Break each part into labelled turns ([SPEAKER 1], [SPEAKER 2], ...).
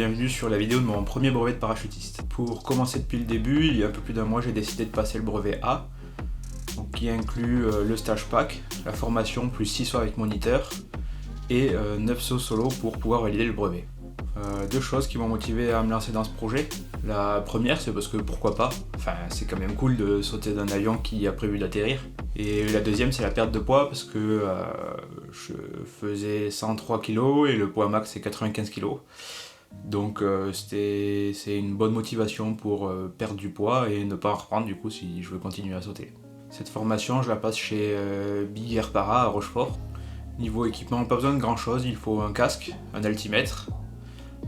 [SPEAKER 1] bienvenue sur la vidéo de mon premier brevet de parachutiste. Pour commencer depuis le début, il y a un peu plus d'un mois, j'ai décidé de passer le brevet A, donc qui inclut le stage PAC, la formation plus 6 sauts avec moniteur et 9 sauts solo pour pouvoir valider le brevet. Deux choses qui m'ont motivé à me lancer dans ce projet. La première, c'est parce que pourquoi pas, enfin c'est quand même cool de sauter d'un avion qui a prévu d'atterrir. Et la deuxième, c'est la perte de poids parce que je faisais 103 kg et le poids max c'est 95 kg. Donc c'est une bonne motivation pour perdre du poids et ne pas en reprendre du coup si je veux continuer à sauter. Cette formation, je la passe chez Big Air Para à Rochefort. Niveau équipement, pas besoin de grand chose, il faut un casque, un altimètre,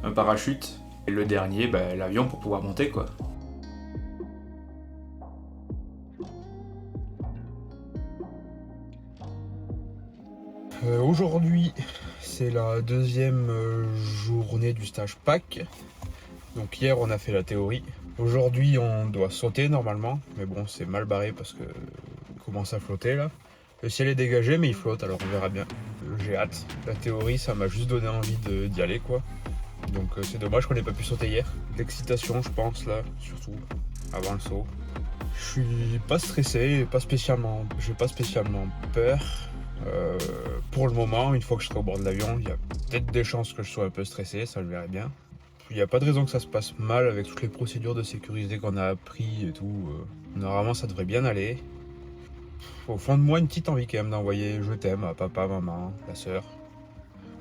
[SPEAKER 1] un parachute, et le dernier, l'avion pour pouvoir monter quoi.
[SPEAKER 2] Aujourd'hui, c'est la deuxième journée du stage PAC. Donc hier, on a fait la théorie. Aujourd'hui, on doit sauter normalement, mais bon, c'est mal barré parce que commence à flotter là. Le ciel est dégagé, mais il flotte, alors on verra bien. J'ai hâte. La théorie, ça m'a juste donné envie d'y aller quoi. Donc c'est dommage qu'on n'ait pas pu sauter hier. L'excitation, je pense là, surtout avant le saut. Je suis pas stressé, j'ai pas spécialement peur. Pour le moment, une fois que je serai au bord de l'avion, il y a peut-être des chances que je sois un peu stressé, ça je verrai bien. Il n'y a pas de raison que ça se passe mal avec toutes les procédures de sécurité qu'on a appris et tout. Normalement, ça devrait bien aller. Au fond de moi, une petite envie quand même d'envoyer je t'aime à papa, maman, la sœur.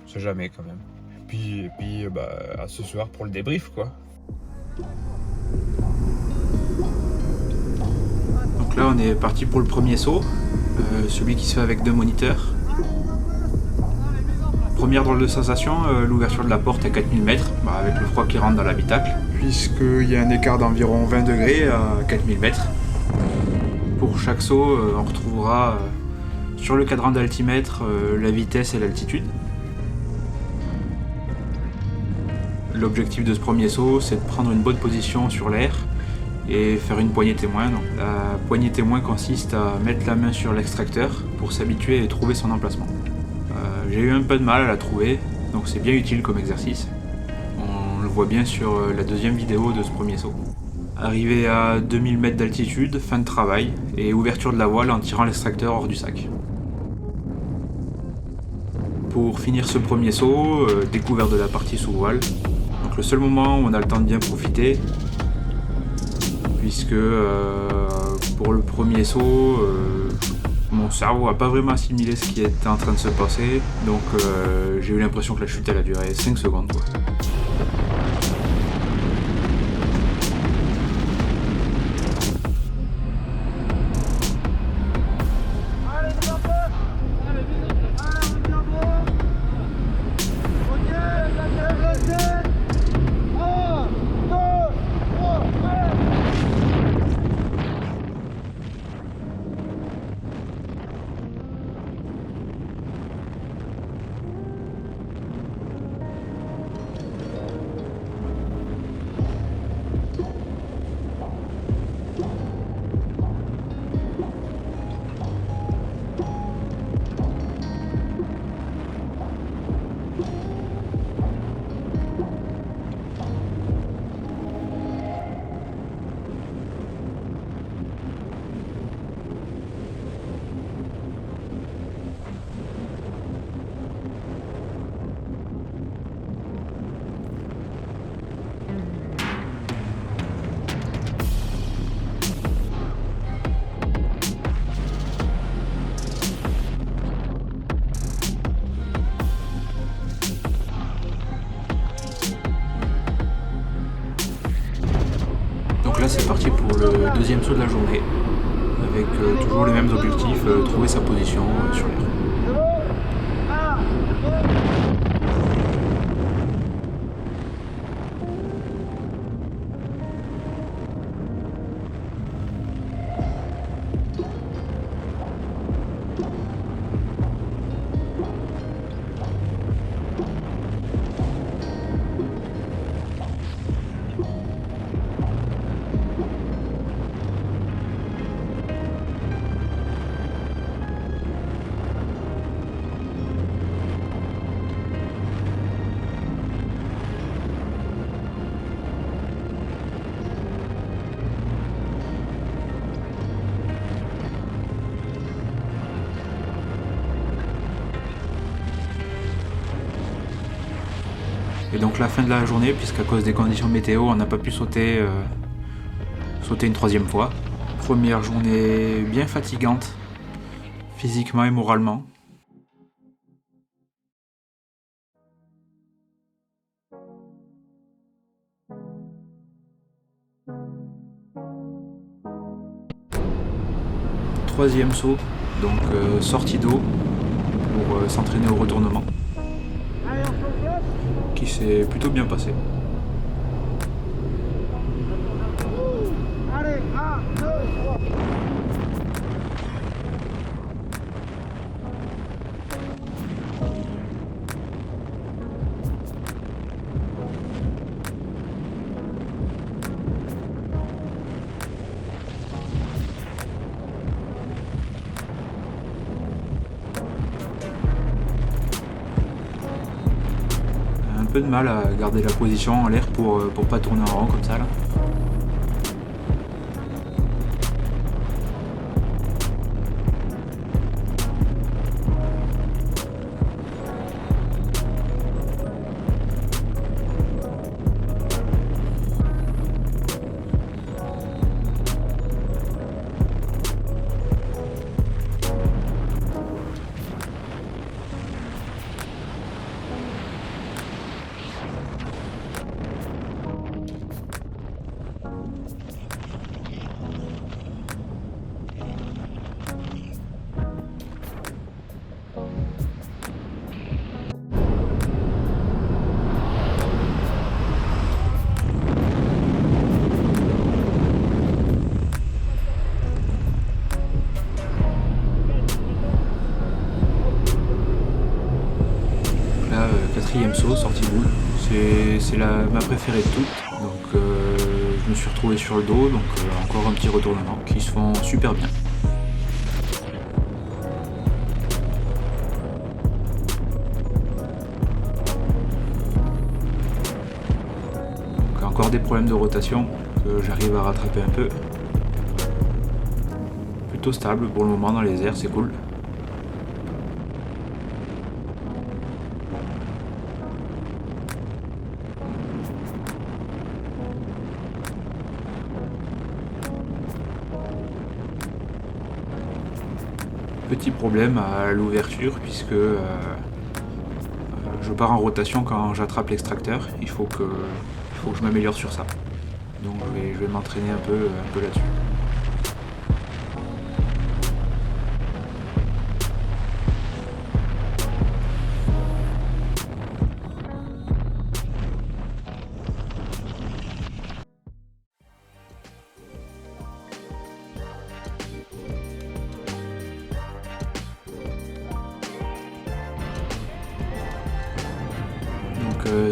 [SPEAKER 2] On sait jamais quand même. Et puis à ce soir pour le débrief quoi.
[SPEAKER 1] Donc là on est parti pour le premier saut, celui qui se fait avec 2 moniteurs. Première drôle de sensation, l'ouverture de la porte à 4000 mètres, avec le froid qui rentre dans l'habitacle, puisqu'il y a un écart d'environ 20 degrés à 4000 mètres. Pour chaque saut, on retrouvera sur le cadran d'altimètre la vitesse et l'altitude. L'objectif de ce premier saut, c'est de prendre une bonne position sur l'air et faire une poignée témoin. Donc, la poignée témoin consiste à mettre la main sur l'extracteur pour s'habituer et trouver son emplacement. J'ai eu un peu de mal à la trouver, donc c'est bien utile comme exercice. On le voit bien sur la deuxième vidéo de ce premier saut. Arrivé à 2000 mètres d'altitude, fin de travail et ouverture de la voile en tirant l'extracteur hors du sac. Pour finir ce premier saut, découverte de la partie sous voile. Donc le seul moment où on a le temps de bien profiter, puisque pour le premier saut, mon cerveau n'a pas vraiment assimilé ce qui était en train de se passer, donc j'ai eu l'impression que la chute elle a duré 5 secondes quoi. Donc là c'est parti pour le deuxième saut de la journée, avec toujours les mêmes objectifs, trouver sa position sur l'air. donc la fin de la journée, puisqu'à cause des conditions météo, on n'a pas pu sauter une troisième fois. Première journée bien fatigante, physiquement et moralement. Troisième saut, donc sortie d'eau pour s'entraîner au retournement, qui s'est plutôt bien passé. Un peu de mal à garder la position en l'air pour pas tourner en rond comme ça là. Quatrième saut, sortie boule, c'est ma préférée de toutes, donc je me suis retrouvé sur le dos, donc encore un petit retournement qui se font super bien. Donc encore des problèmes de rotation que j'arrive à rattraper un peu. Plutôt stable pour le moment dans les airs, c'est cool. Petit problème à l'ouverture puisque je pars en rotation quand j'attrape l'extracteur. Il faut que je m'améliore sur ça. Donc je vais m'entraîner un peu là-dessus.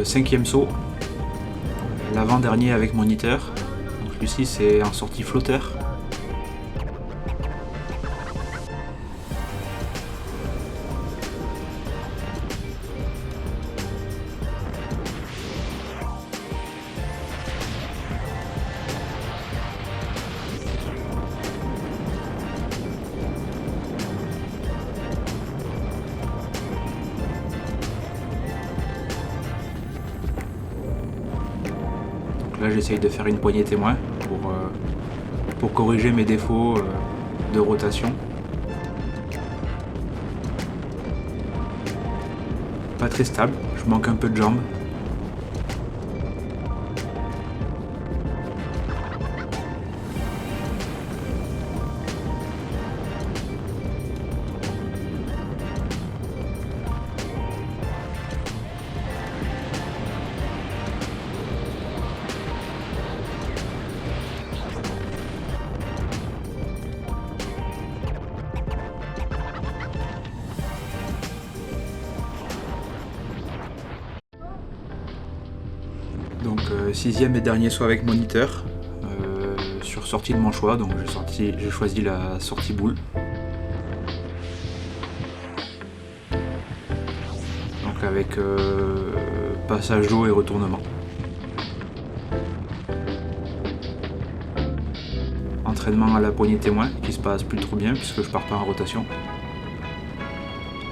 [SPEAKER 1] Cinquième saut, l'avant-dernier avec moniteur. Donc celui-ci c'est en sortie flotteur. Là j'essaye de faire une poignée témoin pour corriger mes défauts de rotation. Pas très stable, je manque un peu de jambes. Donc sixième et dernier saut avec moniteur sur sortie de mon choix, donc j'ai choisi la sortie boule. Donc avec passage d'eau et retournement. Entraînement à la poignée témoin qui se passe plus trop bien puisque je pars pas en rotation.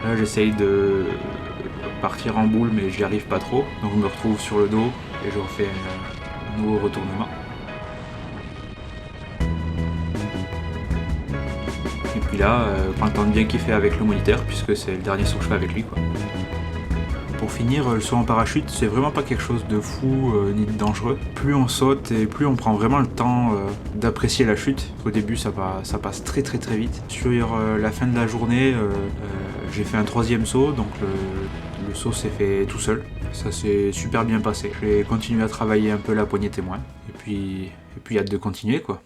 [SPEAKER 1] Là j'essaye de partir en boule, mais j'y arrive pas trop. Donc je me retrouve sur le dos et je refais un nouveau retournement. Et puis là, prends le temps de bien kiffer avec le moniteur, puisque c'est le dernier saut que je fais avec lui, quoi. Pour finir, le saut en parachute, c'est vraiment pas quelque chose de fou ni de dangereux. Plus on saute et plus on prend vraiment le temps d'apprécier la chute. Au début, ça passe très vite. Sur la fin de la journée, j'ai fait un 3e saut, donc le saut s'est fait tout seul. Ça s'est super bien passé. J'ai continué à travailler un peu la poignée témoin, et puis hâte de continuer, quoi.